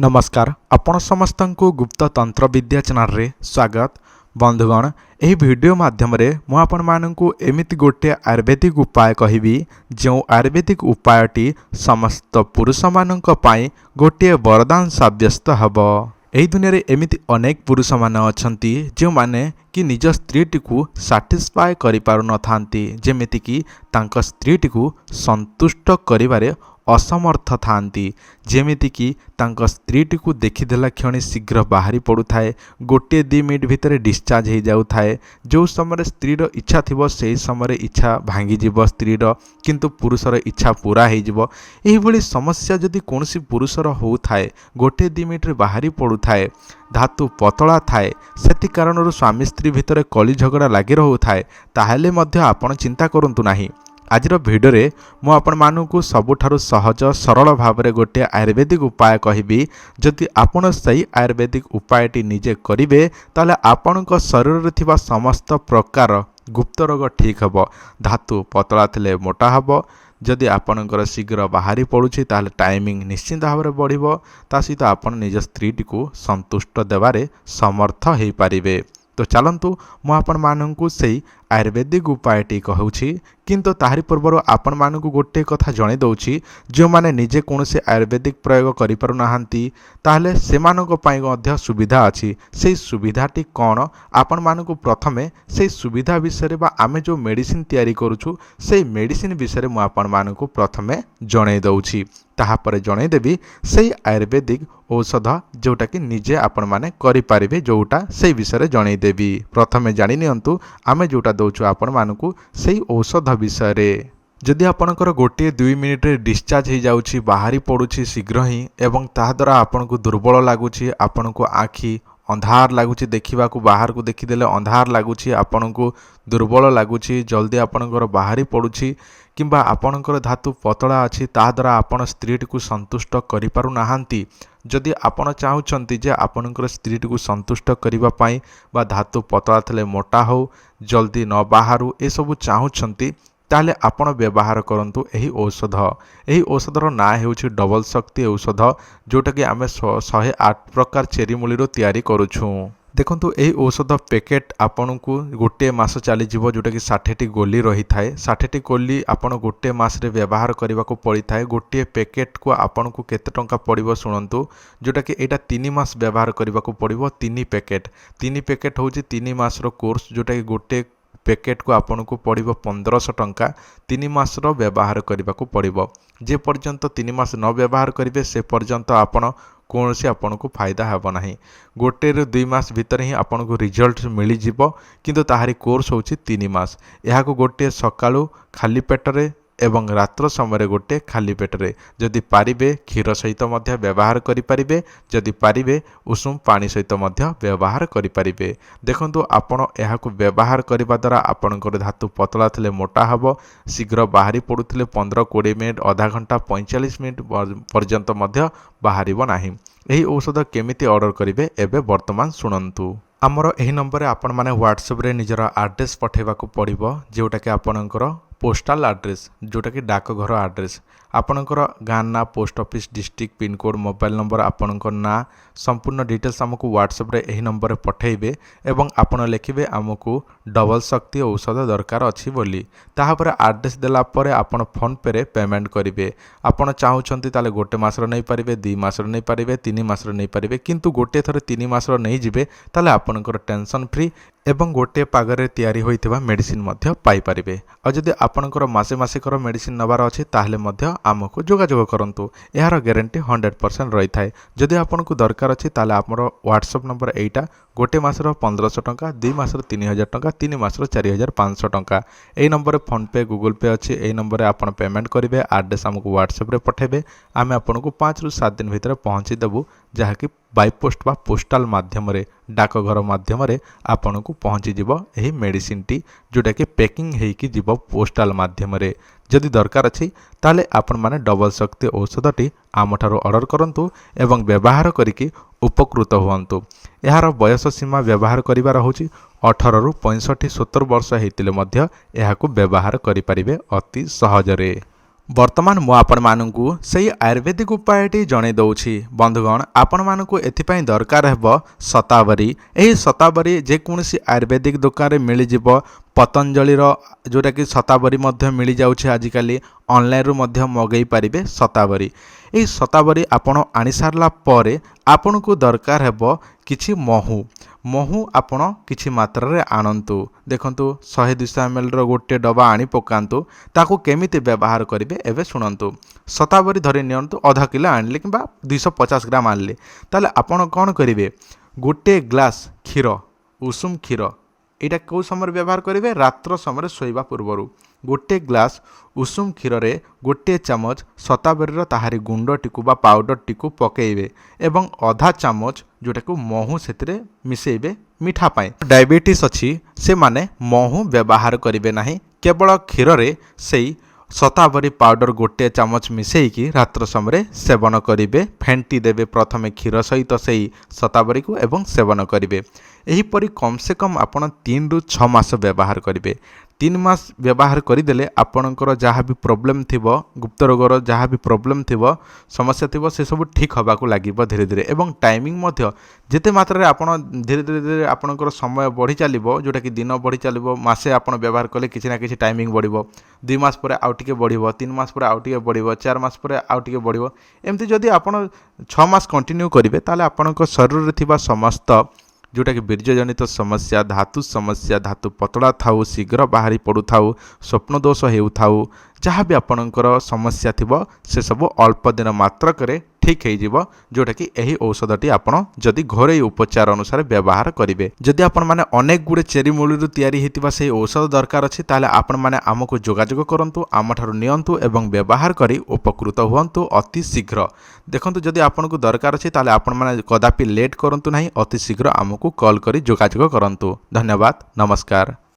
नमस्कार आपण समस्त को गुप्त तंत्र विद्या चैनल रे स्वागत। बंधुगण एही वीडियो माध्यम रे मु आपण माननकु एमिति गोटे आयुर्वेदिक उपाय कहिबी जो आयुर्वेदिक उपायटी समस्त पुरुष माननक पई गोटे वरदान साब्यस्त हबो। एही दुनिया रे एमिति अनेक पुरुष मान अछंती जो माने कि निज स्त्री को साटिस्फाई करि पारु न थांती, जेमिति कि तांक स्त्री को संतुष्ट करिवारे असमर्थ थांती, जेमिति कि तांक स्त्री को देखिदेला क्षणी शीघ्र बाहरी पड़ू थाए, गोटे 2 मिनिट भितर डिस्चार्ज हो जाऊ थाए। जो समय स्त्रीर इच्छा थिबो सेही समय इच्छा भांगी जीव स्त्रीर, किंतु पुरुषर इच्छा पूरा हो जीवो। एही भली समस्या जदि कोनोसी पुरुषर हो थाए, गोटे 2 मिनिट बाहरी पड़ू थाए, धातु पतला थाए, सेति कारणरू स्वामी स्त्री भितर कली झगड़ा लगी रहू थाए, ताहेले मध्य आपण चिंता करंतु नाही। आजिर भिडियो रे मु आपण मानकु सबुठारु सहज सरल भाव में गोटे आयुर्वेदिक उपाय कहिबी। जदि आपण सही आयुर्वेदिक उपायटी निजे करिवे ताले आपणक शरीर रे थिबा समस्त प्रकार गुप्त रोग ठीक हबो, धातु पतला थिले मोटा हबो, जदि आपणकर शीघ्र बाहरी पड़ुछि ताले टाइमिंग निश्चित भाव में बढ़िबो, ता सहित आपण निज स्त्री को संतुष्ट देवारे समर्थ हो पारिबे। तो चलंतु मु आपण माननकु सेही आयुर्वेदिक उपायटी कहूछि, किंतु ताहारी पूर्व आपण मानकु गोटे कथा जणे दउछि, जो माने निजे कोनोसी आयुर्वेदिक प्रयोग करि पारु नाहंती ताहले सेमानक पई मध्य सुविधा अछि। सेही सुविधाटी कोन आपण मानकु प्रथमे सेही सुविधा विषय बा आमे जो मेडिसिन तयारी करूछु सेही मेडिसिन विषय मु आपण मानकु प्रथमे जणे दउछि, ताहापर जणे देबी सेही आयुर्वेदिक औषध जोटा कि निजे आपण माने करि पारिबे, जोटा सेही विषय जणे देबी। प्रथमे जानि नियंतु आमे जोटा दउछु आपण मानकु सेही औषध विषय रे। जदि आपणकर गोटे 2 मिनिट रे डिस्चार्ज हो जाउछि, बाहरी पड़ुछि शीघ्र ही, एवं ताहा द्वारा आपनकु दुर्बल लागुछि, आपनकु आखि अंधार लगुच, देखा बाहर को देखीदे अंधार लगुच, आपनकु दुर्बल लगुच, जल्दी आपणकर बाहरी पड़ुछि, किंबा आपणकर धातु पतला अच्छी, ता द्वारा आपण स्त्री को संतुष्ट करि पारु नाहांती। जदि आपण चाहूचंती जे आपणकर स्त्री को संतुष्ट करिबा पई बा धातु पतला थले मोटा हो, जल्दी न बाहरु, ए सबु चाहूचंती ताले आपण व्यवहार करंतु एही औषध। एही औषधर ना हेउछि डबल शक्ति औषध, जोटा कि आमे 108 प्रकार चेरी मूलीरो तयारी करूछु। देखंतु एही औषध पैकेट आपनकु गोटे मास चली जीवो, जोटा कि 60टी गोली रही थाए। 60टी गोली आपण गोटे मास रे व्यवहार करबा को पड़ी थाए। गोटे पैकेट को आपनकु केते टंका पड़िबो शुणंतु, जोटा कि एटा 3 मास व्यवहार करबा को पड़िबो। 3 पैकेट होउछि 3 मास रो कोर्स, जोटा कि गोटे पैकेट को आपन को पड़िबो 1500 टंका। 3 मास रो व्यवहार करबा को पड़िबो। जे पर्यंत 3 मास न व्यवहार करिवे से पर्यंत आपण कोनोसी आपन को फायदा हेबो नाही। गोटे रे 2 मास भीतर ही आपन को रिजल्ट मिली जिवो, किंतु ताहारी कोर्स होछि 3 मास। एहा को गोटे सकाळु खाली पेटरे एवं रात्र समय गोटे खाली पेटरे, जदि पारिबे क्षीर सहित मध्य व्यवहार करि पारिबे, जदि पारिबे उषुम पानी सहित मध्य व्यवहार करि पारिबे। देखंतु आपण एहाकु व्यवहार करिबा द्वारा आपणकर धातु पतला थिले मोटा हबो, शीघ्र बाहरी पडुथिले 15-20 मिनिट, आधा घंटा 45 मिनिट पर्यंत मध्य बाहरिबो नाही। एही औषध केमिति ऑर्डर करिवे एबे वर्तमान सुनंतु। आमर एही नंबर आपण माने व्हाट्सएप रे निजर एड्रेस पठेबा को पड़िबो, जोटा कि आपणकर पोस्टाल एड्रेस, जोटा कि डाकघर एड्रेस, आपणकर गाँ ना, post office, district, pincode, mobile number, आपणकर ना संपूर्ण डिटेल्स आमको व्हाट्सएप रे एही नंबर पठेइबे, एवं आपण लिखिबे आमको डबल शक्ति औषध दरकार अछि बोली। ताहापर एड्रेस देला परे आपण फोन पे रे पेमेंट करिवे। आपण चाहूचंती ताले गोटे मासर नै पारिबे, 2 मासर नै पारिबे, 3 मासर नै पारिबे, किंतु गोटे थरे 3 मासर नै जिबे ताले आपणकर टेंशन फ्री एवं गोटे पागरे तयारी होइथिबा मेडिसिन मध्य पाई पारिबे। आ जदि आपणकर मासे मासिकर मेडिसिन नबार अछि ताहले मध्य आमको जोगाजोग करंतु। एहार ग्यारंटी 100% रही थाए। जदि आपनको दरकार अछि ताले हमर व्हाट्सएप नंबर एटा, गोटे मासर 1500 टंका, 2 मासर 3000 टंका, 3 मासर 4500 टंका। एई नंबर फोन पे, गूगल पे अछि। एई नंबर आपण पेमेंट करिवे, एड्रेस हमको व्हाट्सएप रे पठेबे, आमे आपनको 5 रु 7 दिन भितर पहुंची देबु, जहा कि बाय पोस्ट बा पोस्टाल माध्यम रे, डाकघर माध्यम रे आपनको पहुंची जीवो एही मेडिसिन टी, जोटा कि पैकिंग हेकी जीवो पोस्टाल माध्यम रे। जदि दरकार अछि ताले आपण माने डबल शक्ति औषधटी आमठारो ऑर्डर करंतु एवं व्यवहार करिकि उपकृत हुअंतु। एहार बयस सीमा व्यवहार करिबार होछि 18 रु 65-70 वर्ष हेतिले मध्य एहाकु व्यवहार करि परिबे अति सहजरे। ବର୍ତ୍ତମାନ ମୁଁ ଆପଣମାନଙ୍କୁ ସେହି ଆୟୁର୍ବେଦିକ ଉପାୟଟି ଜଣାଇ ଦେଉଛି। ବନ୍ଧୁଗଣ, ଆପଣମାନଙ୍କୁ ଏଥିପାଇଁ ଦରକାର ହେବ ଶତାବରୀ। ଏହି ଶତାବରୀ ଯେକୌଣସି ଆୟୁର୍ବେଦିକ ଦୋକାନରେ ମିଳିଯିବ। ପତଞ୍ଜଳିର ଯେଉଁଟାକି ଶତାବରୀ ମଧ୍ୟ ମିଳିଯାଉଛି ଆଜିକାଲି, ଅନଲାଇନ୍ରୁ ମଧ୍ୟ ମଗାଇ ପାରିବେ ଶତାବରୀ। ଏହି ଶତାବରୀ ଆପଣ ଆଣିସାରିଲା ପରେ ଆପଣଙ୍କୁ ଦରକାର ହେବ କିଛି ମହୁ ଆପଣ କିଛି ମାତ୍ରାରେ ଆଣନ୍ତୁ। ଦେଖନ୍ତୁ 100-200 ml ଗୋଟିଏ ଡବା ଆଣି ପକାନ୍ତୁ। ତାକୁ କେମିତି ବ୍ୟବହାର କରିବେ ଏବେ ଶୁଣନ୍ତୁ। ଶତାବରୀ ଧରି ନିଅନ୍ତୁ, ଅଧ କିଲୋ ଆଣିଲେ କିମ୍ବା 250 ଗ୍ରାମ ଆଣିଲେ, ତାହେଲେ ଆପଣ କ'ଣ କରିବେ? ଗୋଟିଏ ଗ୍ଲାସ୍ କ୍ଷୀର, ଉଷୁମ କ୍ଷୀର, ଏଇଟା କେଉଁ ସମୟରେ ବ୍ୟବହାର କରିବେ? ରାତ୍ର ସମୟରେ ଶୋଇବା ପୂର୍ବରୁ ଗୋଟିଏ ଗ୍ଲାସ୍ ଉଷୁମ କ୍ଷୀରରେ ଗୋଟିଏ ଚାମଚ ଶତାବରୀର ତାହାରି ଗୁଣ୍ଡଟିକୁ ବା ପାଉଡ଼ରଟିକୁ ପକାଇବେ ଏବଂ ଅଧା ଚାମଚ ଯେଉଁଟାକୁ ମହୁ ସେଥିରେ ମିଶାଇବେ ମିଠା ପାଇଁ। ଡାଇବେଟିସ୍ ଅଛି ସେମାନେ ମହୁ ବ୍ୟବହାର କରିବେ ନାହିଁ। କେବଳ କ୍ଷୀରରେ ସେଇ ଶତାବରୀ ପାଉଡ଼ର ଗୋଟିଏ ଚାମଚ ମିଶାଇକି ରାତ୍ର ସମୟରେ ସେବନ କରିବେ। ଫେଣ୍ଟି ଦେବେ ପ୍ରଥମେ କ୍ଷୀର ସହିତ ସେହି ଶତାବରୀକୁ ଏବଂ ସେବନ କରିବେ। ଏହିପରି କମ୍ ସେ କମ୍ ଆପଣ 3ରୁ 6 ମାସ ବ୍ୟବହାର କରିବେ। 3 ମାସ ବ୍ୟବହାର କରିଦେଲେ ଆପଣଙ୍କର ଯାହା ବି ପ୍ରୋବ୍ଲେମ୍ ଥିବ, ଗୁପ୍ତ ରୋଗର ଯାହା ବି ପ୍ରୋବ୍ଲେମ୍ ଥିବ, ସମସ୍ୟା ଥିବ, ସେସବୁ ଠିକ୍ ହେବାକୁ ଲାଗିବ ଧୀରେ ଧୀରେ। ଏବଂ ଟାଇମିଂ ମଧ୍ୟ ଯେତେ ମାତ୍ରାରେ ଆପଣ ଧୀରେ ଧୀରେ ଆପଣଙ୍କର ସମୟ ବଢ଼ି ଚାଲିବ, ଯେଉଁଟାକି ଦିନ ବଢ଼ି ଚାଲିବ, ମାସେ ଆପଣ ବ୍ୟବହାର କଲେ କିଛି ନା କିଛି ଟାଇମିଂ ବଢ଼ିବ, 2 ମାସ ପରେ ଆଉ ଟିକେ ବଢ଼ିବ, 3 ମାସ ପରେ ଆଉ ଟିକେ ବଢ଼ିବ, 4 ମାସ ପରେ ଆଉ ଟିକେ ବଢ଼ିବ। ଏମିତି ଯଦି ଆପଣ 6 ମାସ କଣ୍ଟିନ୍ୟୁ କରିବେ ତାହେଲେ ଆପଣଙ୍କ ଶରୀରରେ ଥିବା ସମସ୍ତ ଯେଉଁଟାକି ବୀର୍ଯ୍ୟଜନିତ ସମସ୍ୟା, ଧାତୁ ସମସ୍ୟା, ଧାତୁ ପତଳା ଥାଉ, ଶୀଘ୍ର ବାହାରି ପଡ଼ୁଥାଉ, ସ୍ୱପ୍ନଦୋଷ ହେଉଥାଉ, ଯାହା ବି ଆପଣଙ୍କର ସମସ୍ୟା ଥିବ ସେସବୁ ଅଳ୍ପ ଦିନ ମାତ୍ରକରେ ଠିକ୍ ହେଇଯିବ। ଯେଉଁଟାକି ଏହି ଔଷଧଟି ଆପଣ ଯଦି ଘରୋଇ ଉପଚାର ଅନୁସାରେ ବ୍ୟବହାର କରିବେ। ଯଦି ଆପଣମାନେ ଅନେକ ଗୁଡ଼ିଏ ଚେରି ମୂଳିରୁ ତିଆରି ହୋଇଥିବା ସେହି ଔଷଧ ଦରକାର ଅଛି ତାହେଲେ ଆପଣମାନେ ଆମକୁ ଯୋଗାଯୋଗ କରନ୍ତୁ, ଆମଠାରୁ ନିଅନ୍ତୁ ଏବଂ ବ୍ୟବହାର କରି ଉପକୃତ ହୁଅନ୍ତୁ ଅତି ଶୀଘ୍ର। ଦେଖନ୍ତୁ, ଯଦି ଆପଣଙ୍କୁ ଦରକାର ଅଛି ତାହେଲେ ଆପଣମାନେ କଦାପି ଲେଟ୍ କରନ୍ତୁ ନାହିଁ, ଅତି ଶୀଘ୍ର ଆମକୁ କଲ୍ କରି ଯୋଗାଯୋଗ କରନ୍ତୁ। ଧନ୍ୟବାଦ, ନମସ୍କାର।